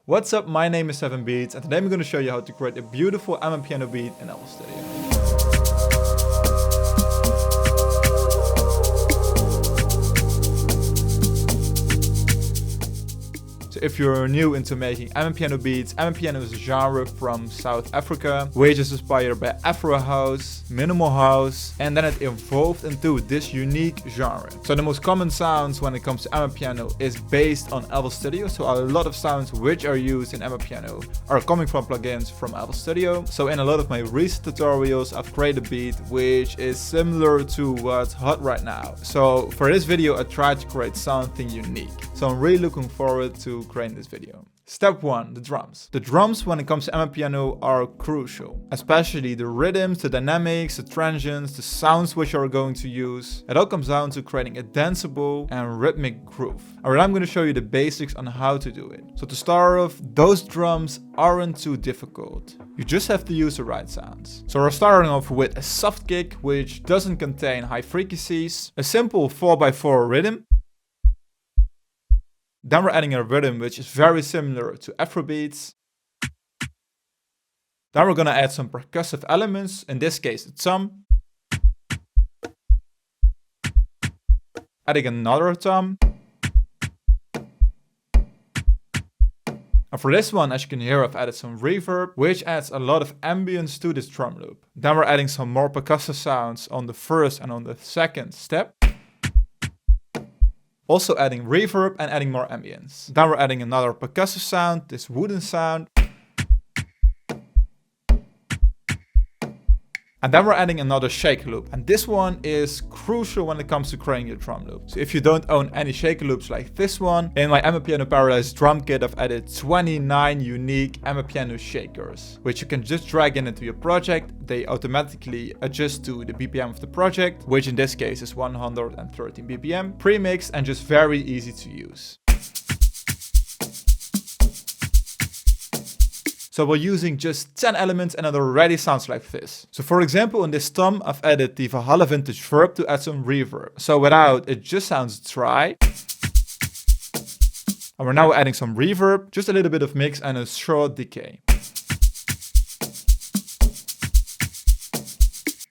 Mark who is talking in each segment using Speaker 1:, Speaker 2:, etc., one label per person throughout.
Speaker 1: What's up, my name is 7beats and today I'm going to show you how to create a beautiful Amapiano beat in FL Studio. So if you're new into making Amapiano beats, Amapiano is a genre from South Africa, which is inspired by Afro house, minimal house, and then it evolved into this unique genre. So the most common sounds when it comes to Amapiano is based on FL Studio. So a lot of sounds which are used in Amapiano are coming from plugins from FL Studio. So in a lot of my recent tutorials, I've created a beat which is similar to what's hot right now. So for this video, I tried to create something unique. So I'm really looking forward to creating this video. Step 1, the drums. The drums when it comes to Amapiano are crucial, especially the rhythms, the dynamics, the transients, the sounds which you're going to use. It all comes down to creating a danceable and rhythmic groove. Alright, I'm going to show you the basics on how to do it. So to start off, those drums aren't too difficult. You just have to use the right sounds. So we're starting off with a soft kick which doesn't contain high frequencies, a simple 4x4 rhythm. Then we're adding a rhythm which is very similar to Afro beats. Then we're gonna add some percussive elements, in this case a tom. Adding another tom. And for this one, as you can hear, I've added some reverb, which adds a lot of ambience to this drum loop. Then we're adding some more percussive sounds on the first and on the second step. Also adding reverb and adding more ambience. Then we're adding another percussive sound, this wooden sound. And then we're adding another shaker loop. And this one is crucial when it comes to creating your drum loop. So if you don't own any shaker loops like this one, in my Amapiano Paradise drum kit, I've added 29 unique Amapiano shakers, which you can just drag into your project. They automatically adjust to the BPM of the project, which in this case is 113 BPM, pre-mixed and just very easy to use. So we're using just 10 elements and it already sounds like this. So for example, in this tom, I've added the Valhalla Vintage Verb to add some reverb. So without, it just sounds dry. And we're now adding some reverb, just a little bit of mix and a short decay.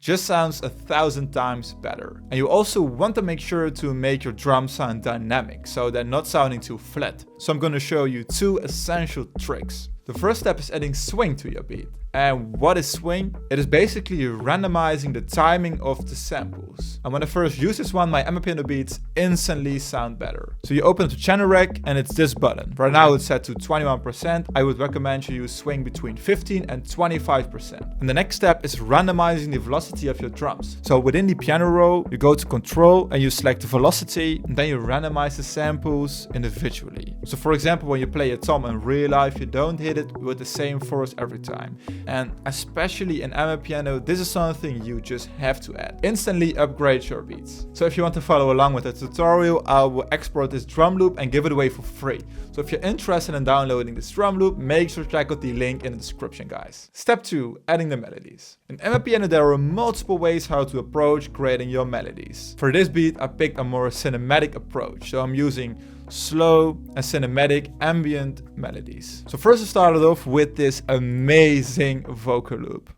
Speaker 1: Just sounds 1,000 times better. And you also want to make sure to make your drums sound dynamic, so they're not sounding too flat. So I'm going to show you 2 essential tricks. The first step is adding swing to your beat. And what is swing? It is basically randomizing the timing of the samples. And when I first use this one, my Amapiano beats instantly sound better. So you open up the channel rack and it's this button. Right now it's set to 21%. I would recommend you use swing between 15 and 25%. And the next step is randomizing the velocity of your drums. So within the piano roll, you go to control and you select the velocity, and then you randomize the samples individually. So for example, when you play a tom in real life, you don't hit it with the same force every time. And especially in Amapiano, this is something you just have to add. Instantly upgrade your beats. So if you want to follow along with the tutorial, I will export this drum loop and give it away for free. So if you're interested in downloading this drum loop, make sure to check out the link in the description, guys. Step 2, adding the melodies. In Amapiano, there are multiple ways how to approach creating your melodies. For this beat, I picked a more cinematic approach. So I'm using slow and cinematic ambient melodies. So first I started off with this amazing vocal loop.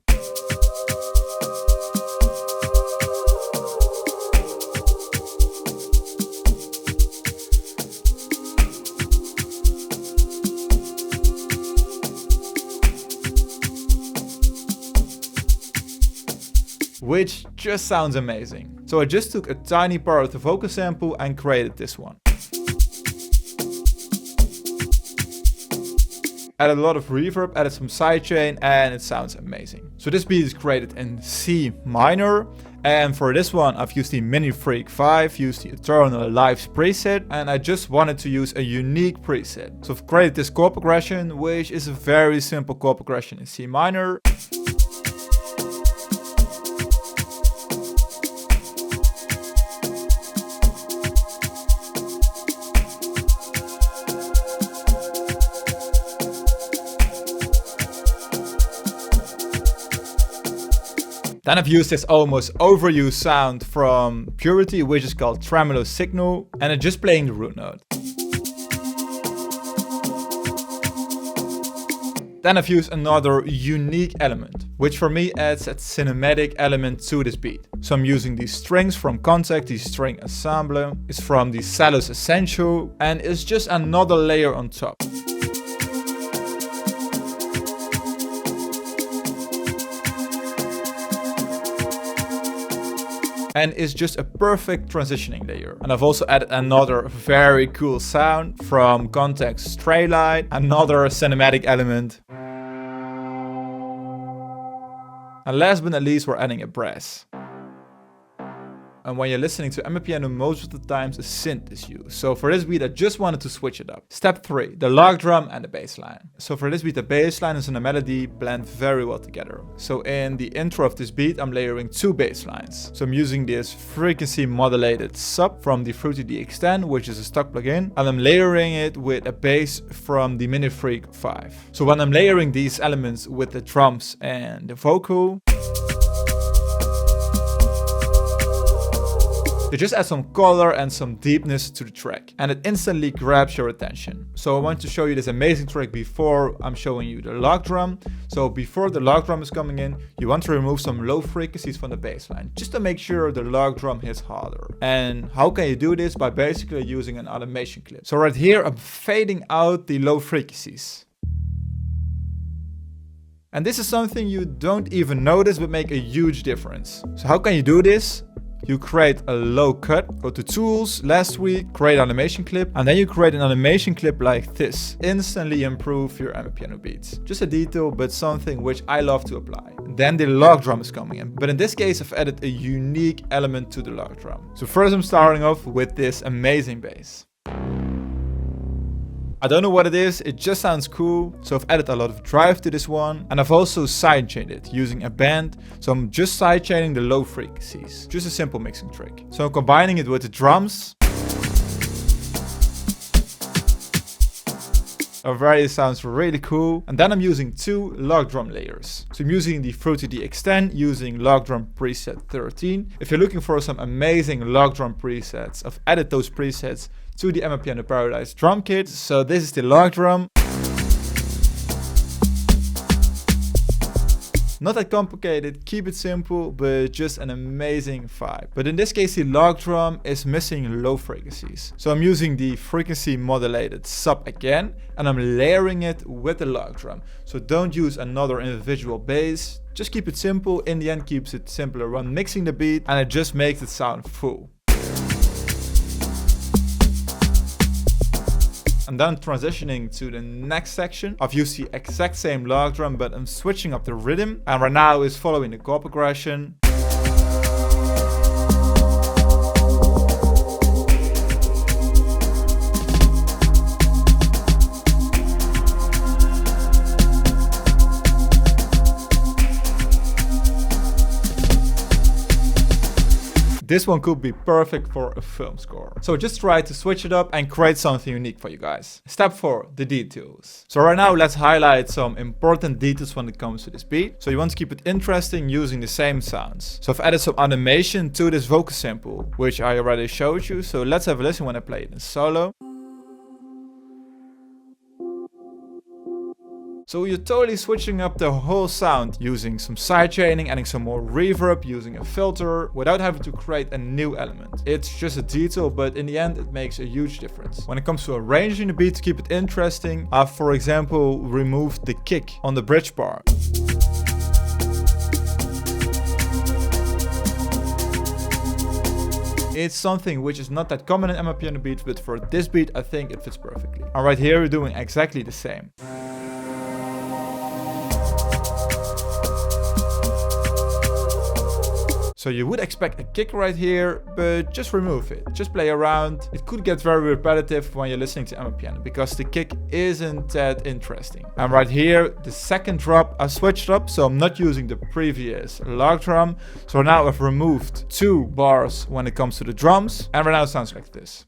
Speaker 1: Which just sounds amazing. So I just took a tiny part of the vocal sample and created this one. Added a lot of reverb, added some sidechain, and it sounds amazing. So this beat is created in C minor, and for this one I've used the Mini Freak 5, used the Eternal Lives preset, and I just wanted to use a unique preset. So I've created this chord progression, which is a very simple chord progression in C minor. Then I've used this almost overused sound from Purity, which is called Tremolo Signal, and I'm just playing the root note. Then I've used another unique element, which for me adds that cinematic element to this beat. So I'm using these strings from Contact, the string ensemble. It's from the Salos Essential, and it's just another layer on top. And it's just a perfect transitioning layer. And I've also added another very cool sound from Contact's Stray Light, another cinematic element. And last but not least, we're adding a brass. And when you're listening to Amapiano, most of the times a synth is used. So for this beat, I just wanted to switch it up. Step 3, the log drum and the bass line. So for this beat, the bass line and the melody blend very well together. So in the intro of this beat, I'm layering 2 bass lines. So I'm using this frequency modulated sub from the Fruity DX10, which is a stock plugin. And I'm layering it with a bass from the Mini Freak 5. So when I'm layering these elements with the drums and the vocal, they just add some color and some deepness to the track, and it instantly grabs your attention. So I want to show you this amazing track before I'm showing you the log drum. So before the log drum is coming in, you want to remove some low frequencies from the bass line, just to make sure the log drum hits harder. And how can you do this? By basically using an automation clip. So right here, I'm fading out the low frequencies. And this is something you don't even notice but make a huge difference. So how can you do this? You create a low cut, go to Tools, Last Week, create animation clip, and then you create an animation clip like this. Instantly improve your Amapiano beats. Just a detail, but something which I love to apply. Then the log drum is coming in, but in this case I've added a unique element to the log drum. So first I'm starting off with this amazing bass. I don't know what it is, it just sounds cool, so I've added a lot of drive to this one, and I've also sidechained it using a band, so I'm just sidechaining the low frequencies. Just a simple mixing trick. So I'm combining it with the drums. Already sounds really cool. And then I'm using 2 log drum layers. So I'm using the Fruity DX10 using log drum preset 13. If you're looking for some amazing log drum presets, I've added those presets to the Amapiano Paradise drum kit. So this is the log drum. Not that complicated, keep it simple, but just an amazing vibe. But in this case, the log drum is missing low frequencies. So I'm using the frequency modulated sub again, and I'm layering it with the log drum. So don't use another individual bass, just keep it simple. In the end, keeps it simpler when mixing the beat, and it just makes it sound full. And then transitioning to the next section, I've used the exact same log drum, but I'm switching up the rhythm. And right now is following the chord progression. This one could be perfect for a film score. So just try to switch it up and create something unique for you guys. Step 4, the details. So right now let's highlight some important details when it comes to this beat. So you want to keep it interesting using the same sounds. So I've added some animation to this vocal sample, which I already showed you. So let's have a listen when I play it in solo. So you're totally switching up the whole sound, using some sidechaining, adding some more reverb, using a filter, without having to create a new element. It's just a detail, but in the end it makes a huge difference. When it comes to arranging the beat to keep it interesting, I've for example removed the kick on the bridge part. It's something which is not that common in Amapiano beats, but for this beat I think it fits perfectly. And right here we're doing exactly the same. So you would expect a kick right here, but just remove it. Just play around. It could get very repetitive when you're listening to Amapiano because the kick isn't that interesting. And right here, the second drop, I switched up, so I'm not using the previous log drum. So now I've removed 2 bars when it comes to the drums. And right now it sounds like this.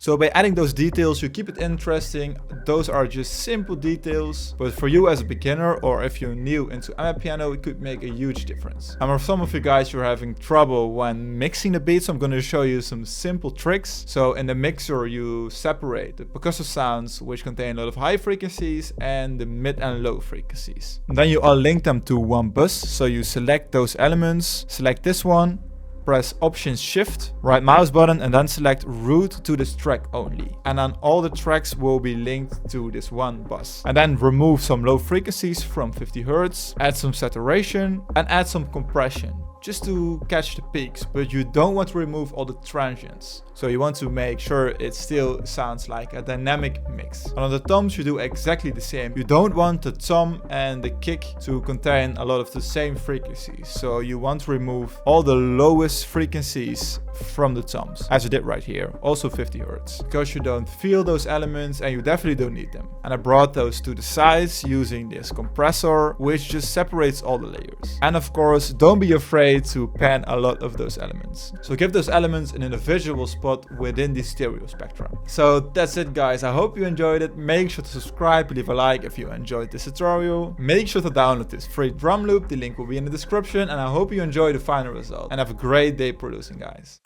Speaker 1: So by adding those details, you keep it interesting. Those are just simple details, but for you as a beginner or if you're new into Amapiano, it could make a huge difference. And for some of you guys who are having trouble when mixing the beats, I'm going to show you some simple tricks. So in the mixer, you separate the percussive sounds, which contain a lot of high frequencies, and the mid and low frequencies. And then you all link them to one bus. So you select those elements, select this one, press Option Shift, right mouse button, and then select route to this track only. And then all the tracks will be linked to this one bus. And then remove some low frequencies from 50 Hz, add some saturation, and add some compression, just to catch the peaks, but you don't want to remove all the transients. So you want to make sure it still sounds like a dynamic mix. And on the toms, you do exactly the same. You don't want the tom and the kick to contain a lot of the same frequencies. So you want to remove all the lowest frequencies from the toms, as I did right here, also 50 Hz, because you don't feel those elements and you definitely don't need them. And I brought those to the sides using this compressor, which just separates all the layers. And of course, don't be afraid to pan a lot of those elements. So give those elements an individual spot within the stereo spectrum. So that's it, guys. I hope you enjoyed it. Make sure to subscribe, leave a like if you enjoyed this tutorial. Make sure to download this free drum loop. The link will be in the description, and I hope you enjoy the final result and have a great day producing, guys.